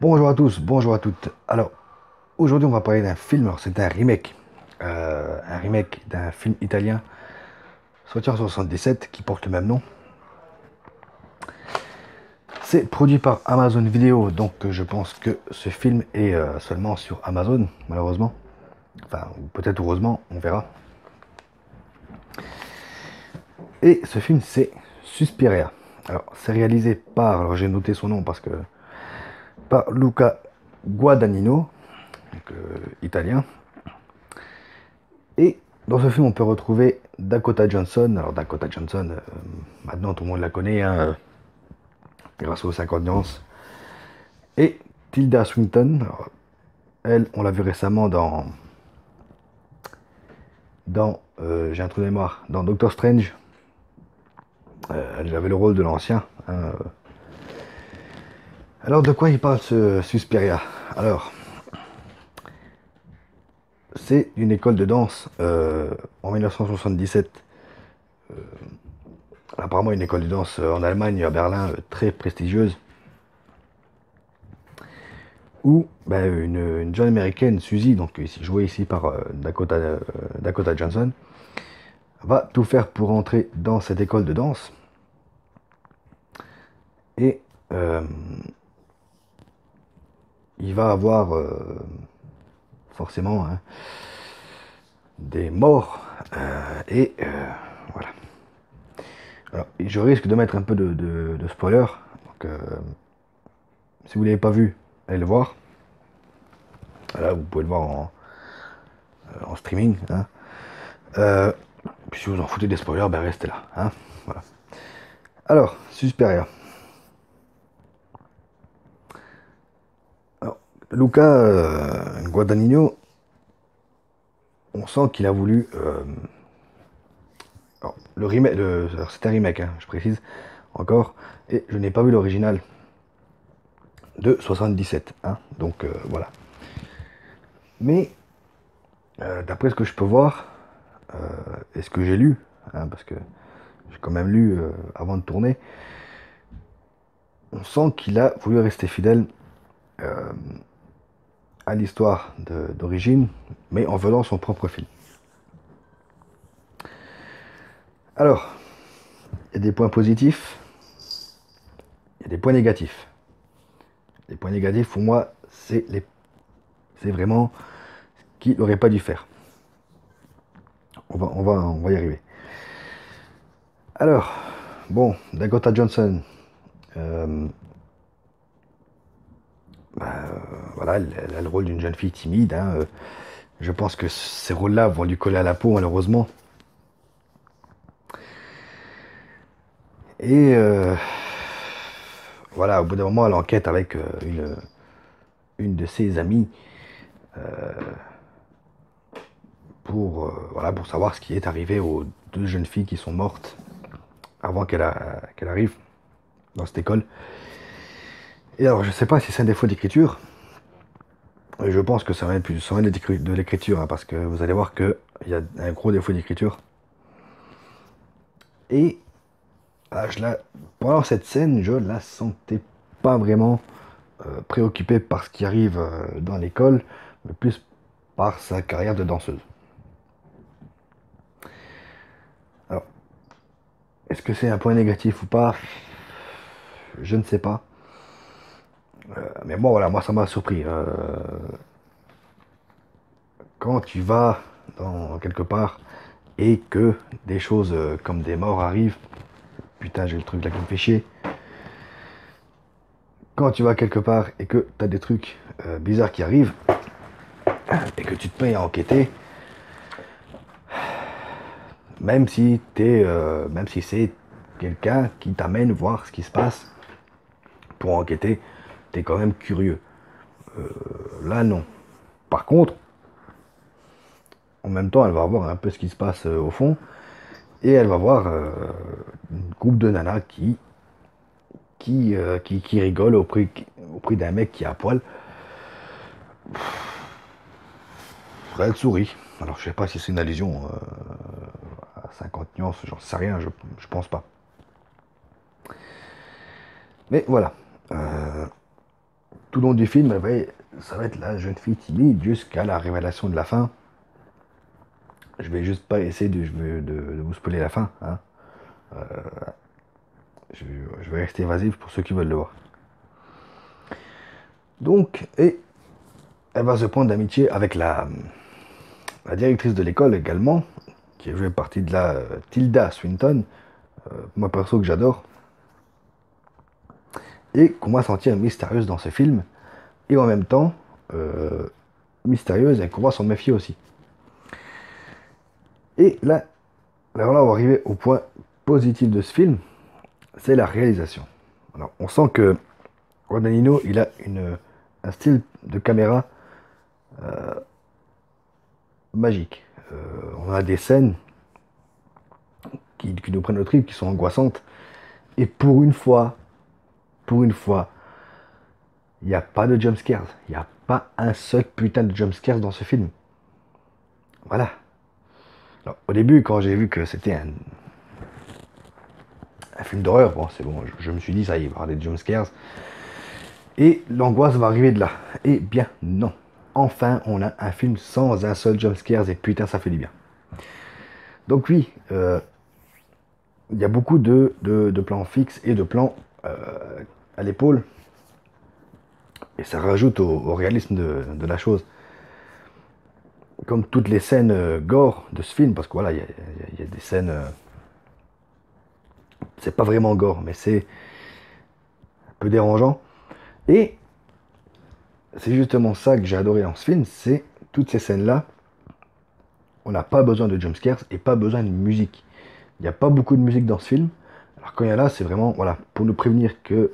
Bonjour à tous, bonjour à toutes. Alors, aujourd'hui, on va parler d'un film. Alors, c'est un remake d'un film italien sorti en 77 qui porte le même nom. C'est produit par Amazon Video, donc je pense que ce film est seulement sur Amazon, malheureusement. Enfin, ou peut-être heureusement, on verra. Et ce film, c'est Suspiria. Alors, c'est réalisé par, alors j'ai noté son nom parce que, par Luca Guadagnino, donc italien. Et dans ce film, on peut retrouver Dakota Johnson. Alors Dakota Johnson, maintenant tout le monde la connaît, hein, grâce aux 50 nuances. Et Tilda Swinton, alors, elle, on l'a vu récemment j'ai un trou de mémoire, dans Doctor Strange. Elle avait le rôle de l'ancien, hein. Alors de quoi il parle ce Suspiria? Alors, c'est une école de danse en 1977. Apparemment une école de danse en Allemagne, à Berlin, très prestigieuse. Où ben, une jeune américaine, Suzy, donc jouée ici par Dakota Johnson, va tout faire pour entrer dans cette école de danse. Et euh, il va avoir forcément, hein, des morts. Voilà. Alors, je risque de mettre un peu de spoiler. Donc, si vous ne l'avez pas vu, allez le voir. Là, vous pouvez le voir en streaming, hein. Euh, Puis si vous en foutez des spoilers, ben restez là, hein. Voilà. Alors, Suspiria. Alors, Luca Guadagnino, on sent qu'il a voulu. Alors, le remake, alors, c'est un remake, hein, je précise encore, et je n'ai pas vu l'original de 77, hein, donc voilà. Mais d'après ce que je peux voir et ce que j'ai lu, hein, parce que j'ai quand même lu avant de tourner, on sent qu'il a voulu rester fidèle euh, à l'histoire d'origine, mais en faisant son propre film. Alors, il y a des points positifs, il y a des points négatifs. Les points négatifs, pour moi, c'est vraiment ce qu'il n'aurait pas dû faire. On va y arriver. Alors, bon, Dakota Johnson, euh, voilà, elle a le rôle d'une jeune fille timide, hein. Je pense que ces rôles-là vont lui coller à la peau, malheureusement. Et voilà, au bout d'un moment, elle enquête avec une de ses amies voilà, pour savoir ce qui est arrivé aux deux jeunes filles qui sont mortes avant qu'elle arrive dans cette école. Et alors, je sais pas si c'est un défaut d'écriture. Je pense que ça vient de l'écriture, hein, parce que vous allez voir qu'il y a un gros défaut d'écriture. Et ah, pendant cette scène, je la sentais pas vraiment préoccupée par ce qui arrive dans l'école, mais plus par sa carrière de danseuse. Alors, est-ce que c'est un point négatif ou pas? Je ne sais pas. Mais moi, voilà, moi ça m'a surpris. Quand tu vas dans quelque part et que des choses comme des morts arrivent, putain, j'ai le truc là qui me fait chier. Quand tu vas quelque part et que tu as des trucs bizarres qui arrivent et que tu te mets à enquêter, même si c'est quelqu'un qui t'amène voir ce qui se passe pour enquêter, tu es quand même curieux. Là, non. Par contre, en même temps, elle va voir un peu ce qui se passe au fond et elle va voir une groupe de nanas qui rigole au prix d'un mec qui est à poil. Elle sourit. Alors je sais pas si c'est une allusion à 50 nuances, j'en sais rien, je pense pas. Mais voilà. tout le long du film, ouais, ça va être la jeune fille timide jusqu'à la révélation de la fin. Je vais juste pas essayer de vous spoiler la fin, hein. Je, je vais rester évasif pour ceux qui veulent le voir. Donc, et elle va se prendre d'amitié avec la directrice de l'école également, qui est jouée partie de la Tilda Swinton, moi perso que j'adore, et qu'on va sentir mystérieuse dans ce film, et en même temps mystérieuse et qu'on va s'en méfier aussi. Et là, alors là, on va arriver au point positif de ce film, c'est la réalisation. Alors, on sent que Guadagnino, il a un style de caméra magique. On a des scènes qui nous prennent au trip, qui sont angoissantes, et pour une fois, il n'y a pas de jumpscares. Il n'y a pas un seul putain de jumpscares dans ce film. Voilà. Alors, au début, quand j'ai vu que c'était un film d'horreur, bon, c'est bon, je me suis dit, ça y est, il va y avoir des jumpscares. Et l'angoisse va arriver de là. Eh bien, non. Enfin, on a un film sans un seul jumpscares et putain, ça fait du bien. Donc oui, il y a beaucoup de plans fixes et de plans à l'épaule. Et ça rajoute au réalisme de la chose. Comme toutes les scènes gore de ce film, parce que voilà, il y a des scènes... c'est pas vraiment gore, mais c'est un peu dérangeant. Et c'est justement ça que j'ai adoré dans ce film, c'est toutes ces scènes-là. On n'a pas besoin de jumpscares et pas besoin de musique. Il n'y a pas beaucoup de musique dans ce film. Alors quand il y a là, c'est vraiment voilà, pour nous prévenir que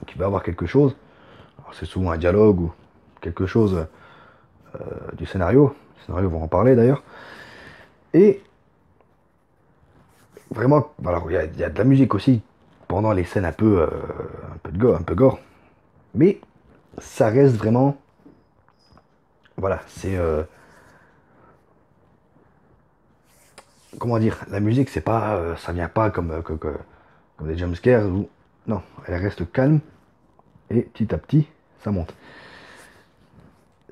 qu'il va y avoir quelque chose. C'est souvent un dialogue ou quelque chose du scénario. Le scénario, on va en parler d'ailleurs. Et vraiment, alors il y a de la musique aussi pendant les scènes un peu gore. Mais ça reste vraiment, voilà, c'est comment dire, la musique, c'est pas, ça vient pas comme des jumpscares ou non, elle reste calme et petit à petit, ça monte.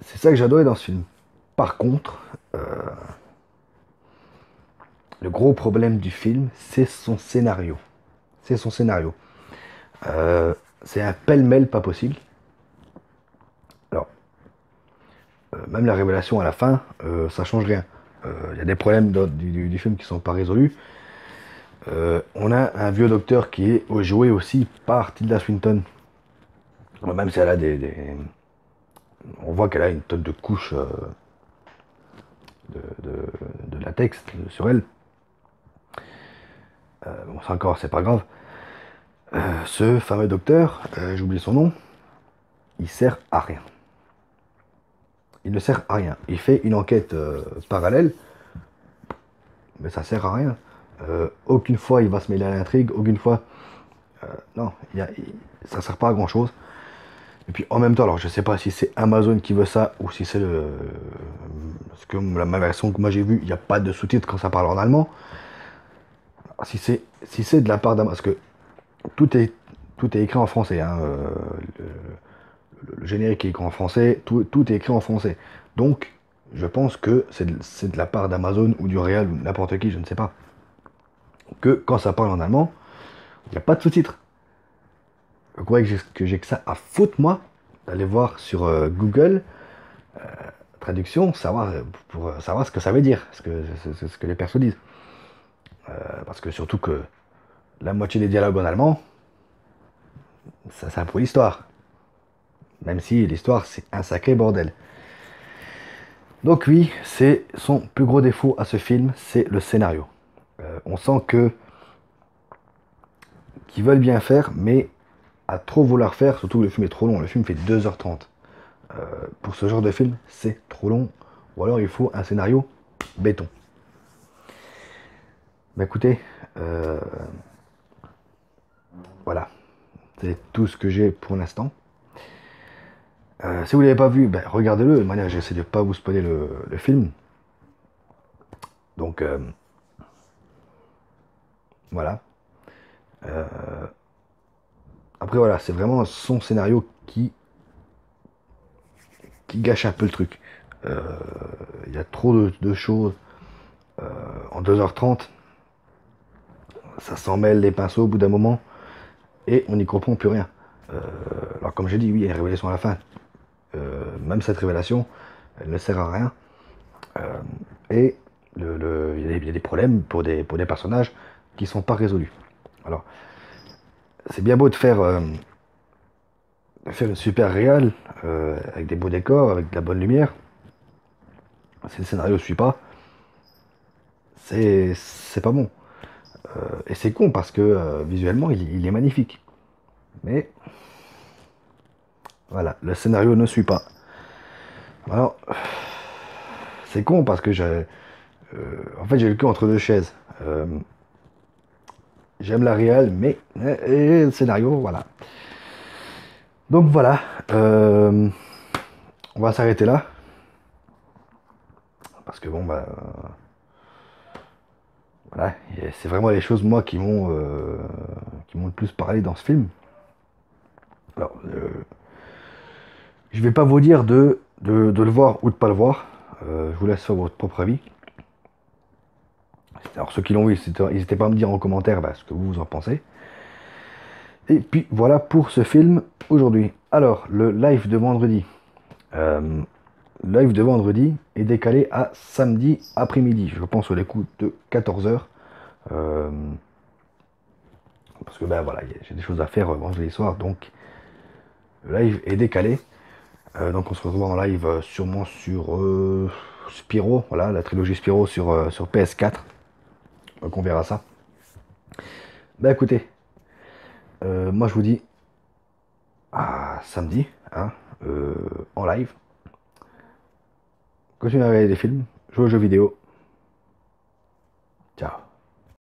C'est ça que j'adorais dans ce film. Par contre, le gros problème du film, c'est son scénario. C'est son scénario. C'est un pêle-mêle pas possible. Alors, même la révélation à la fin, ça change rien. Il y a des problèmes du film qui sont pas résolus. On a un vieux docteur qui est joué aussi par Tilda Swinton. Même si elle a on voit qu'elle a une tonne de couches de latex sur elle. Bon, ça encore, c'est pas grave. Ce fameux docteur, j'ai oublié son nom, il sert à rien. Il ne sert à rien. Il fait une enquête parallèle, mais ça sert à rien. Aucune fois il va se mêler à l'intrigue, aucune fois. Non, ça sert pas à grand chose. Et puis en même temps, alors je sais pas si c'est Amazon qui veut ça ou si c'est le. Parce que ma version que moi j'ai vue, il n'y a pas de sous-titres quand ça parle en allemand. Si c'est de la part d'Amazon, parce que tout est écrit en français, hein, le générique est écrit en français, tout est écrit en français. Donc, je pense que c'est de la part d'Amazon ou du Real ou n'importe qui, je ne sais pas, que quand ça parle en allemand, il n'y a pas de sous-titres. Vous croyez que j'ai que ça à foutre, moi, d'aller voir sur Google traduction, pour savoir ce que ça veut dire, ce que les persos disent. Parce que surtout que la moitié des dialogues en allemand, ça c'est un peu l'histoire. Même si l'histoire c'est un sacré bordel. Donc oui, c'est son plus gros défaut à ce film, c'est le scénario. On sent que qu'ils veulent bien faire, mais à trop vouloir faire, surtout que le film est trop long. Le film fait 2h30. Pour ce genre de film, c'est trop long. Ou alors il faut un scénario béton. Bah écoutez, voilà. C'est tout ce que j'ai pour l'instant. Si vous ne l'avez pas vu, ben, regardez-le. De manière, j'essaie de ne pas vous spoiler le film. Donc, voilà. Après voilà, c'est vraiment son scénario qui gâche un peu le truc. Il y a trop de choses en 2h30, ça s'en mêle les pinceaux au bout d'un moment et on n'y comprend plus rien. Euh, alors comme j'ai dit, oui, il y a une révélation à la fin. Même cette révélation, elle ne sert à rien. Et il y a des problèmes pour des personnages qui ne sont pas résolus. Alors, c'est bien beau de faire une super réal avec des beaux décors, avec de la bonne lumière. Si le scénario ne suit pas, c'est pas bon. Et c'est con parce que visuellement, il est magnifique. Mais voilà, le scénario ne suit pas. Alors, c'est con parce que en fait, j'ai le cul entre deux chaises. J'aime la réal, mais le scénario, voilà. Donc voilà, on va s'arrêter là. Parce que bon, bah, voilà, c'est vraiment les choses, moi, qui m'ont le plus parlé dans ce film. Alors, je vais pas vous dire de le voir ou de pas le voir. Je vous laisse faire votre propre avis. Alors, ceux qui l'ont vu, n'hésitez pas à me dire en commentaire bah, ce que vous en pensez. Et puis, voilà pour ce film aujourd'hui. Alors, le live de vendredi. Euh, live de vendredi est décalé à samedi après-midi. Je pense sur les coups de 14h. Parce que ben voilà, j'ai des choses à faire vendredi soir, donc le live est décalé. Donc on se retrouve en live sûrement sur Spyro, voilà, la trilogie Spyro sur PS4. Donc on verra ça. Ben écoutez, moi je vous dis à samedi, hein, en live. Continuez à regarder des films, jouer aux jeux vidéo